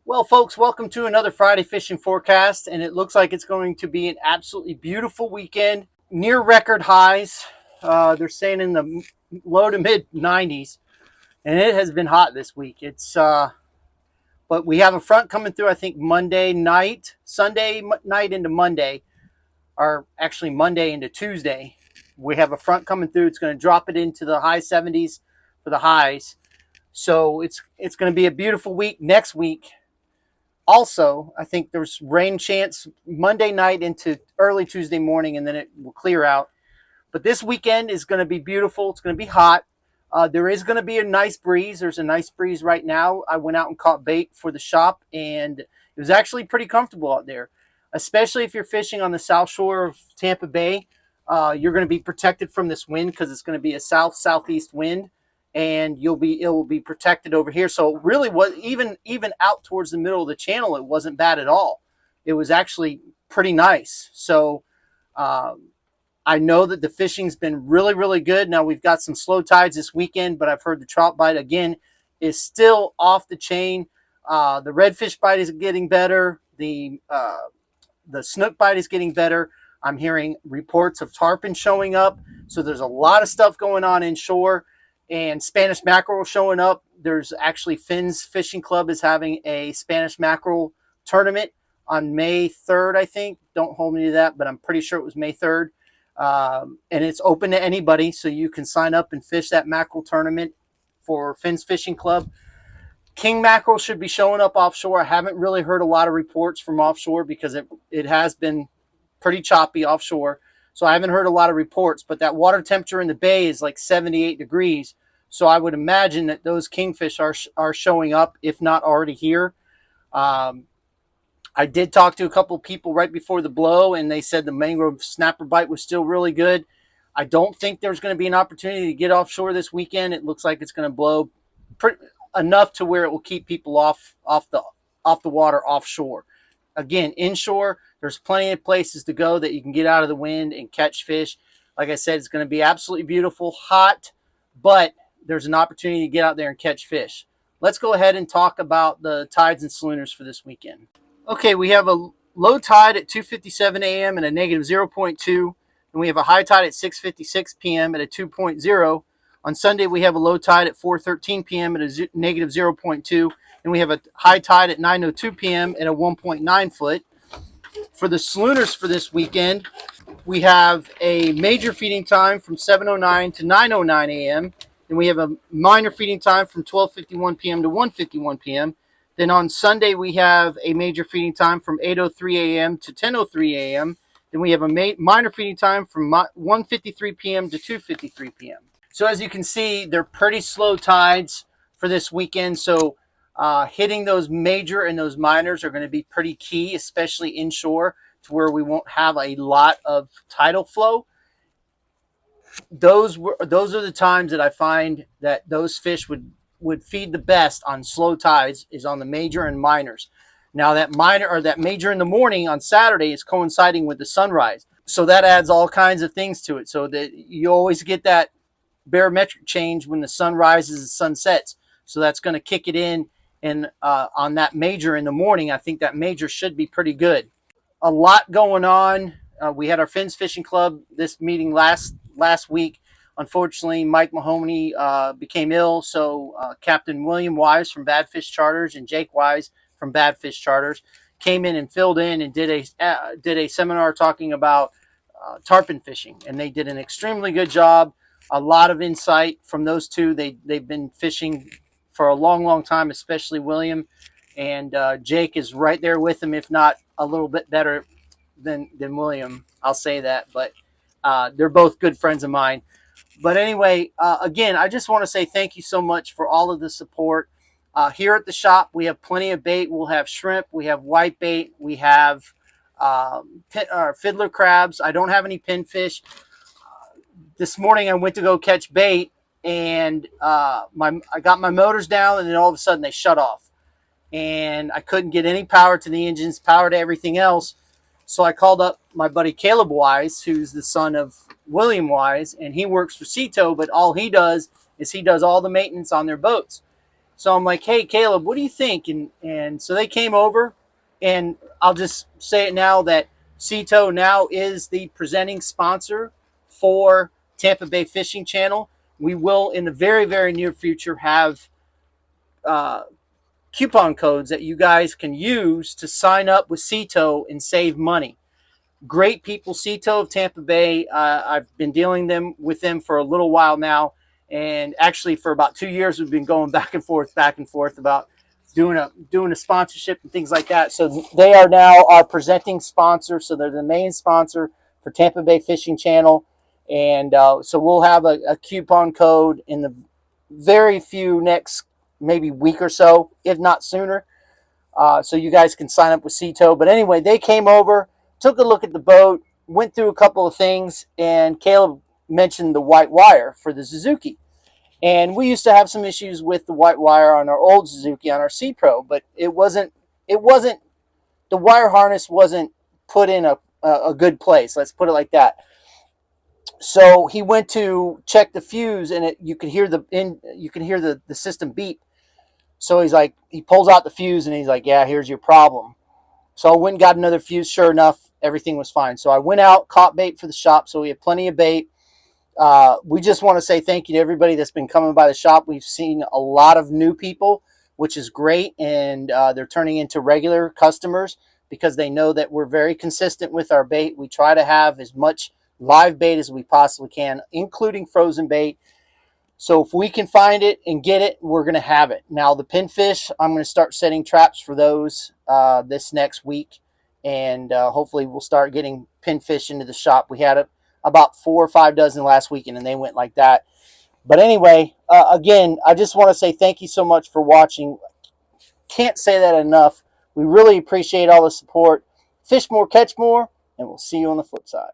Well, folks, welcome to another Friday fishing forecast, and it looks like it's going to be an absolutely beautiful weekend, near record highs. They're saying in the low to mid 90s, and it has been hot this week. But we have a front coming through. I think Monday night, Sunday night into Monday, or actually Monday into Tuesday. We have a front coming through. It's going to drop it into the high 70s for the highs. So it's going to be a beautiful week. Next week, also, I think there's rain chance Monday night into early Tuesday morning, and then it will clear out. But this weekend is going to be beautiful. It's going to be hot. There is going to be a nice breeze. There's a nice breeze right now. I went out and caught bait for the shop, and it was actually pretty comfortable out there, especially if you're fishing on the south shore of Tampa Bay. You're going to be protected from this wind because it's going to be a southeast wind, and it will be protected over here. So really, what even out towards the middle of the channel, it wasn't bad at all. It was actually pretty nice. So I know that the fishing's been really, really good. Now we've got some slow tides this weekend, but I've heard the trout bite again is still off the chain. The redfish bite is getting better. The snook bite is getting better. I'm hearing reports of tarpon showing up. So there's a lot of stuff going on inshore, and Spanish mackerel showing up. There's actually Finn's Fishing Club is having a Spanish mackerel tournament on May 3rd, I think. Don't hold me to that, but I'm pretty sure it was May 3rd. And it's open to anybody, so you can sign up and fish that mackerel tournament for Finn's Fishing Club. King mackerel should be showing up offshore. I haven't really heard a lot of reports from offshore because it has been pretty choppy offshore. So I haven't heard a lot of reports, but that water temperature in the bay is like 78 degrees. So I would imagine that those kingfish are showing up, if not already here. I did talk to a couple of people right before the blow, and they said the mangrove snapper bite was still really good. I don't think there's going to be an opportunity to get offshore this weekend. It looks like it's going to blow enough to where it will keep people off the water offshore. Again, inshore, there's plenty of places to go that you can get out of the wind and catch fish. Like I said, it's going to be absolutely beautiful, hot, but there's an opportunity to get out there and catch fish. Let's go ahead and talk about the tides and salooners for this weekend. Okay, we have a low tide at 2:57 a.m. and a negative 0.2, and we have a high tide at 6:56 p.m. at a 2.0. On Sunday, we have a low tide at 4:13 p.m. at a negative 0.2, and we have a high tide at 9:02 p.m. at a 1.9 foot. For the salooners for this weekend, we have a major feeding time from 7:09 to 9:09 a.m., and we have a minor feeding time from 12:51 p.m. to 1:51 p.m. Then on Sunday, we have a major feeding time from 8:03 a.m. to 10:03 a.m. Then we have a minor feeding time from 1:53 p.m. to 2:53 p.m. So as you can see, they're pretty slow tides for this weekend. So hitting those major and those minors are going to be pretty key, especially inshore, to where we won't have a lot of tidal flow. Those are the times that I find that those fish would feed the best on slow tides is on the major and minors. Now that major in the morning on Saturday is coinciding with the sunrise. So that adds all kinds of things to it. So that you always get that barometric change when the sun rises and sun sets. So that's going to kick it in. And on that major in the morning, I think that major should be pretty good. A lot going on. We had our Finn's Fishing Club, this meeting last week. Unfortunately, Mike Mahoney became ill, so Captain William Wise from Bad Fish Charters and Jake Wise from Bad Fish Charters came in and filled in and did a seminar talking about tarpon fishing, and they did an extremely good job. A lot of insight from those two. They've been fishing for a long, long time, especially William, and Jake is right there with him, if not a little bit better than William. I'll say that, but they're both good friends of mine. But anyway, again, I just want to say thank you so much for all of the support. Here at the shop, we have plenty of bait. We'll have shrimp. We have white bait. We have fiddler crabs. I don't have any pinfish. This morning, I went to go catch bait, and I got my motors down, and then all of a sudden they shut off. And I couldn't get any power to the engines, power to everything else. So I called up my buddy Caleb Wise, who's the son of William Wise, and he works for Cito, but all he does is he does all the maintenance on their boats. So I'm like, hey, Caleb, what do you think? And so they came over, and I'll just say it now that Cito now is the presenting sponsor for Tampa Bay Fishing Channel. We will, in the very, very near future, have uh, coupon codes that you guys can use to sign up with Cito and save money. Great people, Cito of Tampa Bay. I've been dealing with them for a little while now, and actually for about 2 years we've been going back and forth about doing a sponsorship and things like that. So they are now our presenting sponsor. So they're the main sponsor for Tampa Bay Fishing Channel, and so we'll have a coupon code in the very few next maybe week or so, if not sooner. So you guys can sign up with Cito. But anyway, they came over, took a look at the boat, went through a couple of things, and Caleb mentioned the white wire for the Suzuki. And we used to have some issues with the white wire on our old Suzuki on our C Pro, but it wasn't the wire harness wasn't put in a good place. Let's put it like that. So he went to check the fuse, and you could hear the system beep. So he pulls out the fuse, and he's like, yeah, here's your problem. So I went and got another fuse. Sure enough, everything was fine. So I went out, caught bait for the shop. So we had plenty of bait. We just want to say thank you to everybody that's been coming by the shop. We've seen a lot of new people, which is great. And they're turning into regular customers because they know that we're very consistent with our bait. We try to have as much live bait as we possibly can, including frozen bait. So if we can find it and get it, we're going to have it. Now, the pinfish, I'm going to start setting traps for those this next week. And hopefully we'll start getting pinfish into the shop. We had about 4 or 5 dozen last weekend, and they went like that. But anyway, again, I just want to say thank you so much for watching. Can't say that enough. We really appreciate all the support. Fish more, catch more, and we'll see you on the flip side.